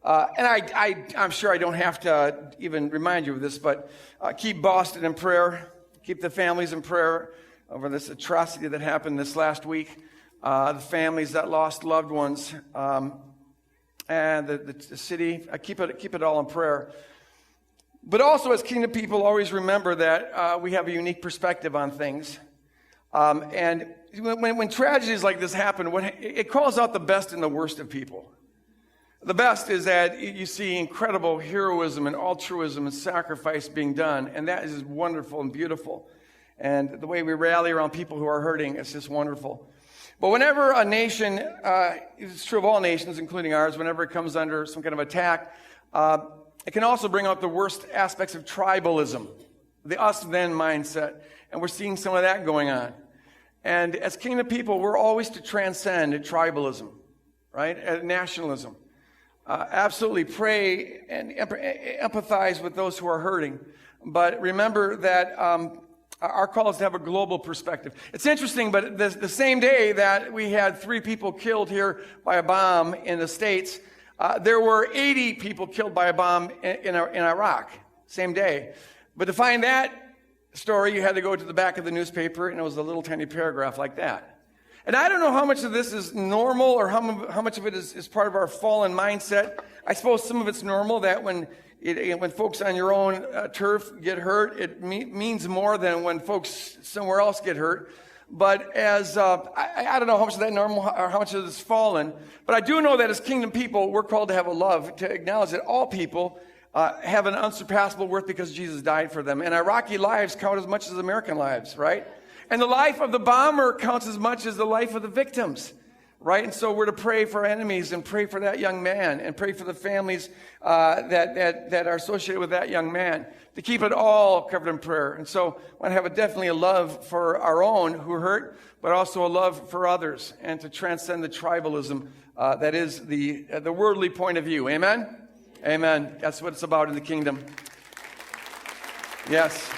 I'm sure I don't have to even remind you of this, but keep Boston in prayer. Keep the families in prayer over this atrocity that happened this last week. The families that lost loved ones, and the city. Keep it all in prayer. But also, as Kingdom people, always remember that we have a unique perspective on things. And when tragedies like this happen, it calls out the best and the worst of people. The best is that you see incredible heroism and altruism and sacrifice being done, and that is wonderful and beautiful. And the way we rally around people who are hurting is just wonderful. But whenever a nation, it's true of all nations, including ours, whenever it comes under some kind of attack, it can also bring out the worst aspects of tribalism, the us-then mindset. And we're seeing some of that going on. And as Kingdom people, we're always to transcend tribalism, right? Nationalism. Absolutely pray and empathize with those who are hurting. But remember that our call is to have a global perspective. It's interesting, but the same day that we had 3 people killed here by a bomb in the States, there were 80 people killed by a bomb in Iraq, same day. But to find that story, you had to go to the back of the newspaper, and it was a little tiny paragraph like that. And I don't know how much of this is normal or how much of it is part of our fallen mindset. I suppose some of it's normal that when folks on your own turf get hurt, it means more than when folks somewhere else get hurt. But as I don't know how much of that normal or how much of this is fallen, but I do know that as Kingdom people, we're called to have a love, to acknowledge that all people have an unsurpassable worth because Jesus died for them. And Iraqi lives count as much as American lives, right? And the life of the bomber counts as much as the life of the victims, right? And so we're to pray for enemies and pray for that young man and pray for the families that are associated with that young man, to keep it all covered in prayer. And so I want to have definitely a love for our own who hurt, but also a love for others, and to transcend the tribalism that is the worldly point of view. Amen? Amen. That's what it's about in the kingdom. Yes.